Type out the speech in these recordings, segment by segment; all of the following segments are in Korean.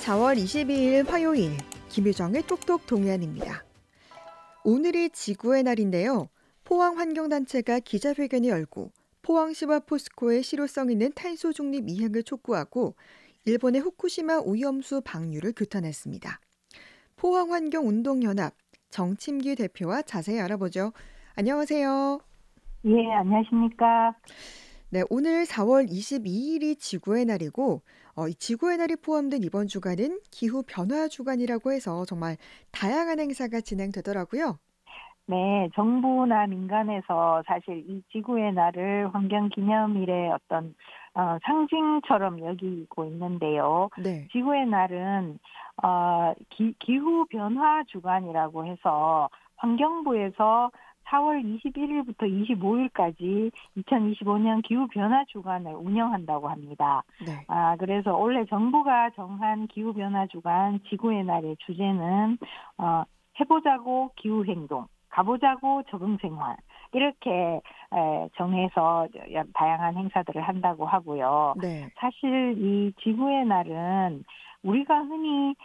4월 22일 화요일 김유정의 톡톡 동해안입니다. 오늘이 지구의 날인데요. 포항환경단체가 기자회견을 열고 포항시와 포스코의 실효성 있는 탄소 중립 이행을 촉구하고 일본의 후쿠시마 오염수 방류를 규탄했습니다. 포항환경운동연합 정침기 대표와 자세히 알아보죠. 안녕하세요. 예, 안녕하십니까. 네, 오늘 4월 22일이 지구의 날이고 이 지구의 날이 포함된 이번 주간은 기후 변화 주간이라고 해서 정말 다양한 행사가 진행되더라고요. 네, 정부나 민간에서 사실 이 지구의 날을 환경기념일의 어떤 상징처럼 여기고 있는데요. 네. 지구의 날은 기후 변화 주간이라고 해서 환경부에서 4월 21일부터 25일까지 2025년 기후 변화 주간을 운영한다고 합니다. 네. 그래서 원래 정부가 정한 기후 변화 주간 지구의 날의 주제는 해보자고 기후 행동, 가보자고 적응 생활 이렇게 정해서 다양한 행사들을 한다고 하고요. 네. 사실 이 지구의 날은 우리가 흔히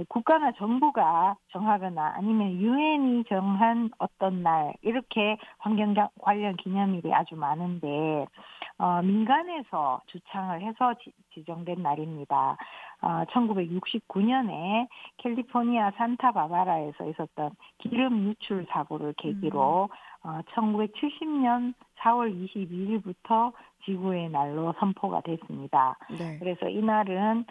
국가나 정부가 정하거나 아니면 유엔이 정한 어떤 날 이렇게 환경 관련 기념일이 아주 많은데 민간에서 주창을 해서 지정된 날입니다. 1969년에 캘리포니아 산타바바라에서 있었던 기름 유출 사고를 계기로 1970년 4월 22일부터 지구의 날로 선포가 됐습니다. 네. 그래서 이날은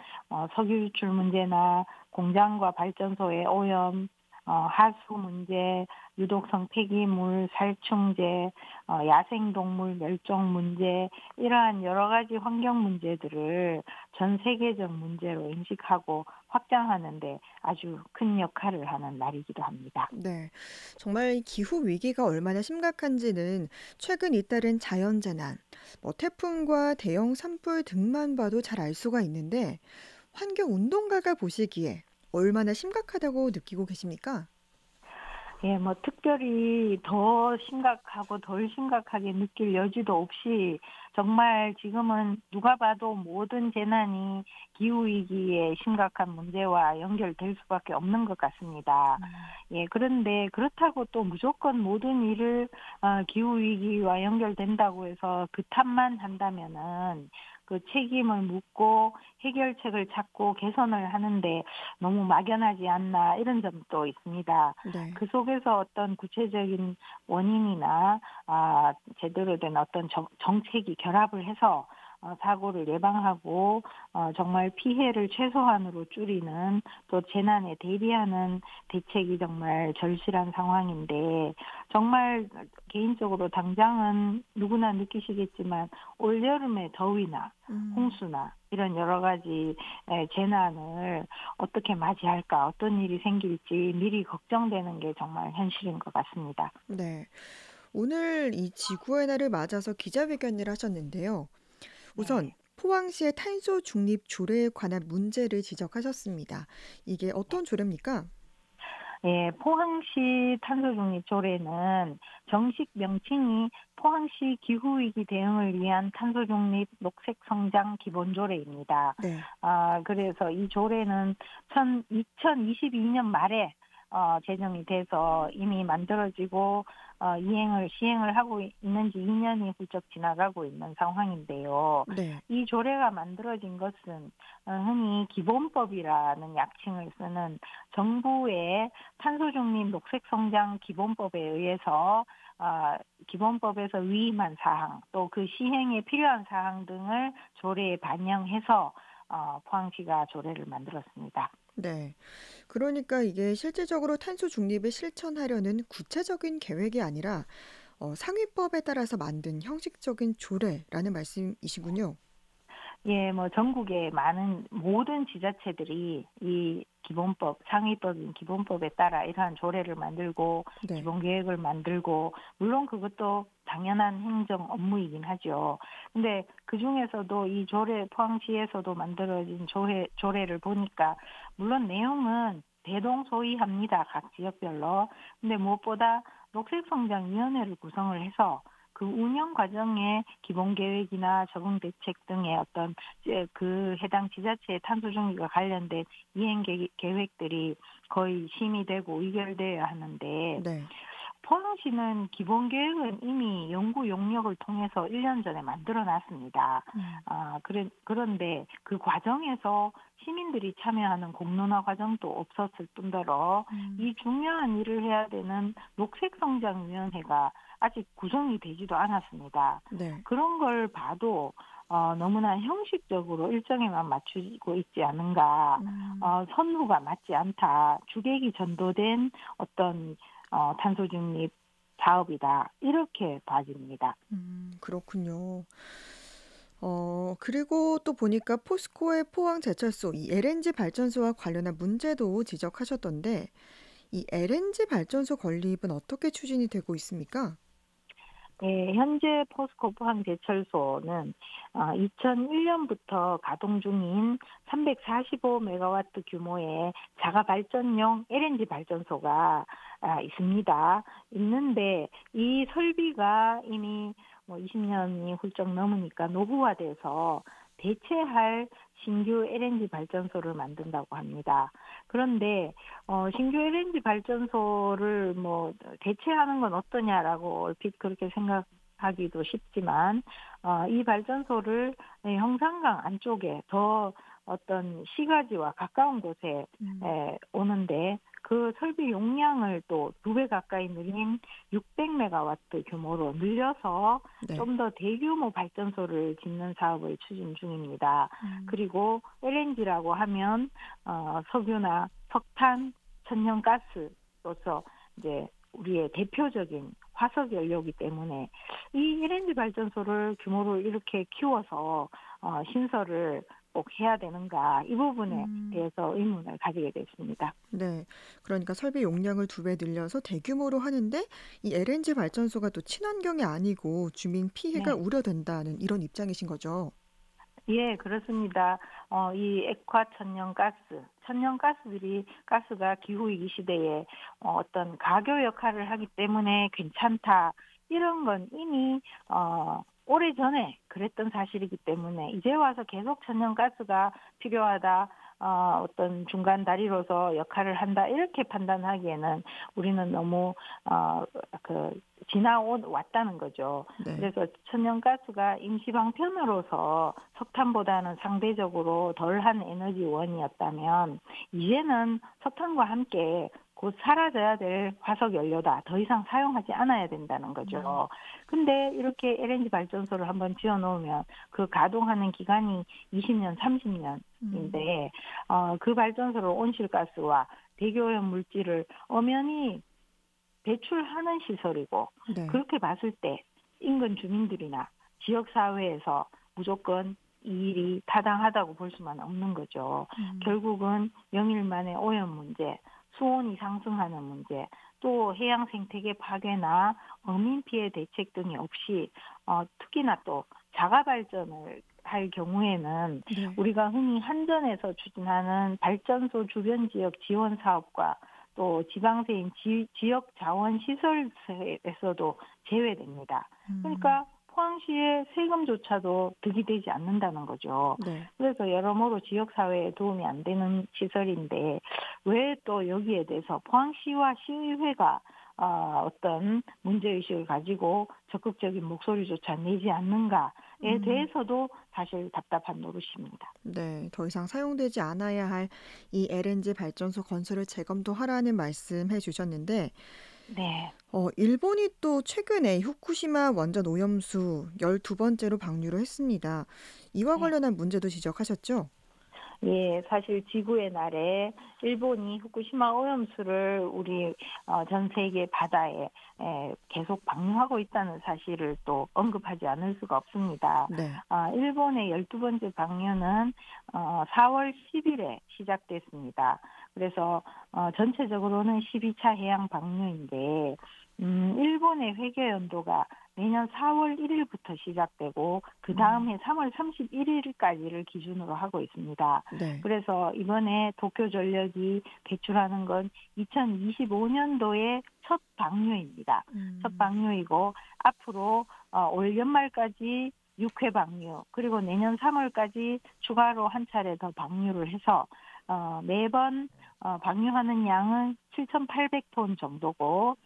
석유 유출 문제나 공장과 발전소의 오염, 하수 문제, 유독성 폐기물, 살충제, 야생동물 멸종 문제 이러한 여러 가지 환경 문제들을 전 세계적 문제로 인식하고 확장하는 데 아주 큰 역할을 하는 날이기도 합니다. 네. 정말 기후 위기가 얼마나 심각한지는 최근 잇따른 자연재난, 태풍과 대형 산불 등만 봐도 잘 알 수가 있는데 환경운동가가 보시기에 얼마나 심각하다고 느끼고 계십니까? 예, 특별히 더 심각하고 덜 심각하게 느낄 여지도 없이 정말 지금은 누가 봐도 모든 재난이 기후위기의 심각한 문제와 연결될 수밖에 없는 것 같습니다. 예, 그런데 그렇다고 또 무조건 모든 일을 기후위기와 연결된다고 해서 그 탓만 한다면은 그 책임을 묻고 해결책을 찾고 개선을 하는데 너무 막연하지 않나 이런 점도 있습니다. 네. 그 속에서 어떤 구체적인 원인이나 제대로 된 어떤 정책이 결합을 해서 사고를 예방하고 정말 피해를 최소한으로 줄이는 또 재난에 대비하는 대책이 정말 절실한 상황인데 정말 개인적으로 당장은 누구나 느끼시겠지만 올여름의 더위나 홍수나 이런 여러 가지 재난을 어떻게 맞이할까 어떤 일이 생길지 미리 걱정되는 게 정말 현실인 것 같습니다. 네. 오늘 이 지구의 날을 맞아서 기자회견을 하셨는데요. 우선 네. 포항시의 탄소 중립 조례에 관한 문제를 지적하셨습니다. 이게 어떤 조례입니까? 예, 포항시 탄소중립 조례는 정식 명칭이 포항시 기후위기 대응을 위한 탄소중립 녹색성장 기본조례입니다. 네. 그래서 이 조례는 2022년 말에 제정이 돼서 이미 만들어지고 시행을 하고 있는 지 2년이 훌쩍 지나가고 있는 상황인데요. 네. 이 조례가 만들어진 것은 흔히 기본법이라는 약칭을 쓰는 정부의 탄소중립 녹색성장 기본법에 의해서 기본법에서 위임한 사항 또 그 시행에 필요한 사항 등을 조례에 반영해서 포항시가 조례를 만들었습니다. 네. 그러니까 이게 실질적으로 탄소 중립을 실천하려는 구체적인 계획이 아니라 상위법에 따라서 만든 형식적인 조례라는 말씀이시군요. 예, 전국의 많은 모든 지자체들이 이 기본법, 상위법인 기본법에 따라 이러한 조례를 만들고 네. 기본 계획을 만들고 물론 그것도 당연한 행정 업무이긴 하죠. 근데 그 중에서도 이 조례 포항시에서도 만들어진 조례를 보니까 물론 내용은 대동소이합니다. 각 지역별로. 근데 무엇보다 녹색성장위원회를 구성을 해서 그 운영 과정에 기본 계획이나 적응 대책 등의 어떤 그 해당 지자체의 탄소 중립과 관련된 이행 계획들이 거의 심의되고 의결되어야 하는데 네. 포항시는 기본 계획은 이미 연구 용역을 통해서 1년 전에 만들어 놨습니다. 음. 그런데 그 과정에서 시민들이 참여하는 공론화 과정도 없었을 뿐더러 음. 이 중요한 일을 해야 되는 녹색성장위원회가 아직 구성이 되지도 않았습니다. 네. 그런 걸 봐도 너무나 형식적으로 일정에만 맞추고 있지 않은가, 음. 선후가 맞지 않다, 주객이 전도된 어떤 탄소 중립 사업이다. 이렇게 봐집니다. 그렇군요. 그리고 또 보니까 포스코의 포항 제철소 이 LNG 발전소와 관련한 문제도 지적하셨던데 이 LNG 발전소 건립은 어떻게 추진이 되고 있습니까? 네, 현재 포스코 포항제철소는 2001년부터 가동 중인 345메가와트 규모의 자가 발전용 LNG 발전소가 있습니다. 있는데 이 설비가 이미 뭐 20년이 훌쩍 넘으니까 노후화돼서 대체할 신규 LNG 발전소를 만든다고 합니다. 그런데 신규 LNG 발전소를 뭐 대체하는 건 어떠냐라고 얼핏 그렇게 생각하기도 쉽지만 이 발전소를 형산강 안쪽에 더 어떤 시가지와 가까운 곳에 음. 오는데 그 설비 용량을 또 2배 가까이 늘린 600메가와트 규모로 늘려서 네. 좀 더 대규모 발전소를 짓는 사업을 추진 중입니다. 음. 그리고 LNG라고 하면 석유나 석탄, 천연가스로서 이제 우리의 대표적인 화석 연료이기 때문에 이 LNG 발전소를 규모를 이렇게 키워서 신설을 꼭 해야 되는가 이 부분에 음. 대해서 의문을 가지게 됐습니다. 네. 그러니까 설비 용량을 2배 늘려서 대규모로 하는데 이 LNG 발전소가 또 친환경이 아니고 주민 피해가 네. 우려된다는 이런 입장이신 거죠? 예, 그렇습니다. 이 액화 천연가스들이 가스가 기후위기 시대에 어떤 가교 역할을 하기 때문에 괜찮다. 이런 건 이미 오래전에 그랬던 사실이기 때문에 이제 와서 계속 천연가스가 필요하다. 어떤 중간 다리로서 역할을 한다. 이렇게 판단하기에는 우리는 너무 왔다는 거죠. 네. 그래서 천연가스가 임시 방편으로서 석탄보다는 상대적으로 덜한 에너지원이었다면 이제는 석탄과 함께 곧 사라져야 될 화석 연료다. 더 이상 사용하지 않아야 된다는 거죠. 근데 이렇게 LNG 발전소를 한번 지어 놓으면 그 가동하는 기간이 20년, 음. 30년인데 그 발전소로 온실가스와 대기오염 물질을 엄연히 배출하는 시설이고 네. 그렇게 봤을 때 인근 주민들이나 지역사회에서 무조건 이 일이 타당하다고 볼 수만 없는 거죠. 음. 결국은 영일만의 오염 문제, 수온이 상승하는 문제, 또 해양 생태계 파괴나 어민 피해 대책 등이 없이 특히나 또 자가 발전을 할 경우에는 네. 우리가 흔히 한전에서 추진하는 발전소 주변 지역 지원 사업과 또 지방세인 지역 자원 시설에서도 제외됩니다. 음. 그러니까 포항시의 세금조차도 득이 되지 않는다는 거죠. 네. 그래서 여러모로 지역사회에 도움이 안 되는 시설인데 왜 또 여기에 대해서 포항시와 시의회가 어떤 문제의식을 가지고 적극적인 목소리조차 내지 않는가에 음. 대해서도 사실 답답한 노릇입니다. 네. 더 이상 사용되지 않아야 할 이 LNG 발전소 건설을 재검토하라는 말씀해 주셨는데 네. 일본이 또 최근에 후쿠시마 원전 오염수 12번째로 방류를 했습니다. 이와 네. 관련한 문제도 지적하셨죠? 예, 사실 지구의 날에 일본이 후쿠시마 오염수를 우리 전 세계 바다에 계속 방류하고 있다는 사실을 또 언급하지 않을 수가 없습니다. 네. 일본의 12번째 방류는 4월 10일에 시작됐습니다. 그래서 전체적으로는 12차 해양 방류인데 일본의 회계 연도가 내년 4월 1일부터 시작되고 그 다음 해 3월 31일까지를 기준으로 하고 있습니다. 네. 그래서 이번에 도쿄전력이 배출하는 건 2025년도의 첫 방류입니다. 첫 음. 방류이고 앞으로 올 연말까지 6회 방류, 그리고 내년 3월까지 추가로 한 차례 더 방류를 해서 매번 방류하는 양은 7,800톤 정도고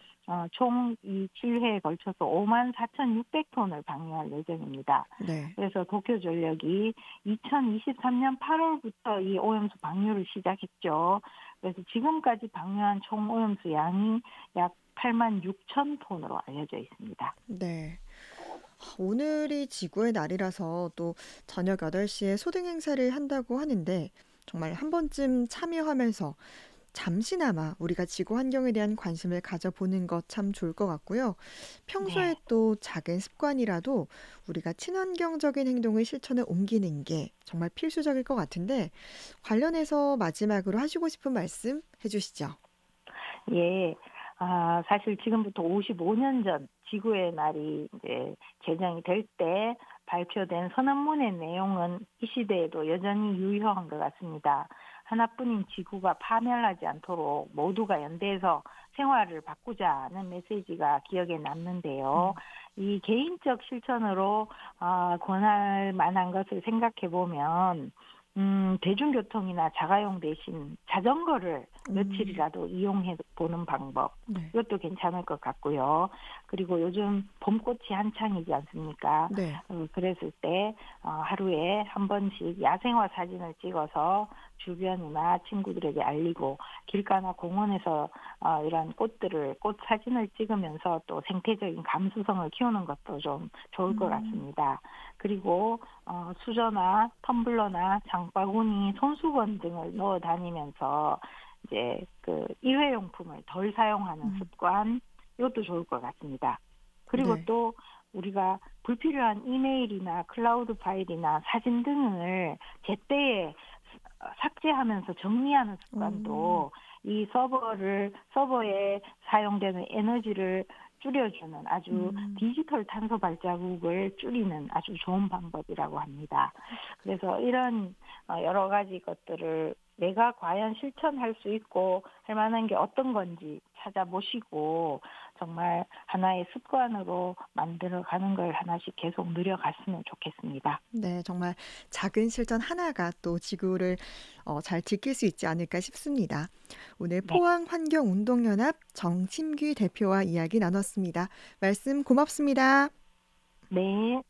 총 이 7회에 걸쳐서 54,600톤을 방류할 예정입니다. 네. 그래서 도쿄전력이 2023년 8월부터 이 오염수 방류를 시작했죠. 그래서 지금까지 방류한 총 오염수 양이 약 8만 6천 톤으로 알려져 있습니다. 네. 오늘이 지구의 날이라서 또 저녁 8시에 소등 행사를 한다고 하는데 정말 한 번쯤 참여하면서 잠시나마 우리가 지구 환경에 대한 관심을 가져보는 것 참 좋을 것 같고요. 평소에 네. 또 작은 습관이라도 우리가 친환경적인 행동을 실천에 옮기는 게 정말 필수적일 것 같은데 관련해서 마지막으로 하시고 싶은 말씀 해주시죠. 예. 사실 지금부터 55년 전 지구의 날이 이제 제정이 될 때 발표된 선언문의 내용은 이 시대에도 여전히 유효한 것 같습니다. 하나뿐인 지구가 파멸하지 않도록 모두가 연대해서 생활을 바꾸자는 메시지가 기억에 남는데요. 이 개인적 실천으로 권할 만한 것을 생각해 보면 대중교통이나 자가용 대신 자전거를 음, 며칠이라도 이용해 보는 방법. 네. 이것도 괜찮을 것 같고요. 그리고 요즘 봄꽃이 한창이지 않습니까? 네. 그랬을 때 하루에 한 번씩 야생화 사진을 찍어서 주변이나 친구들에게 알리고 길가나 공원에서 이런 꽃 사진을 찍으면서 또 생태적인 감수성을 키우는 것도 좀 좋을 것 음, 같습니다. 그리고 수저나 텀블러나 장바구니, 손수건 등을 넣어 다니면서 이제 그 일회용품을 덜 사용하는 음, 습관, 이것도 좋을 것 같습니다. 그리고 네. 또 우리가 불필요한 이메일이나 클라우드 파일이나 사진 등을 제때에 삭제하면서 정리하는 오, 습관도 이 서버에 사용되는 에너지를 줄여주는 아주 음. 디지털 탄소 발자국을 줄이는 아주 좋은 방법이라고 합니다. 그래서 이런 여러 가지 것들을 내가 과연 실천할 수 있고 할 만한 게 어떤 건지 찾아보시고 정말 하나의 습관으로 만들어가는 걸 하나씩 계속 늘려갔으면 좋겠습니다. 네, 정말 작은 실천 하나가 또 지구를 잘 지킬 수 있지 않을까 싶습니다. 오늘 네. 포항환경운동연합 정침규 대표와 이야기 나눴습니다. 말씀 고맙습니다. 네.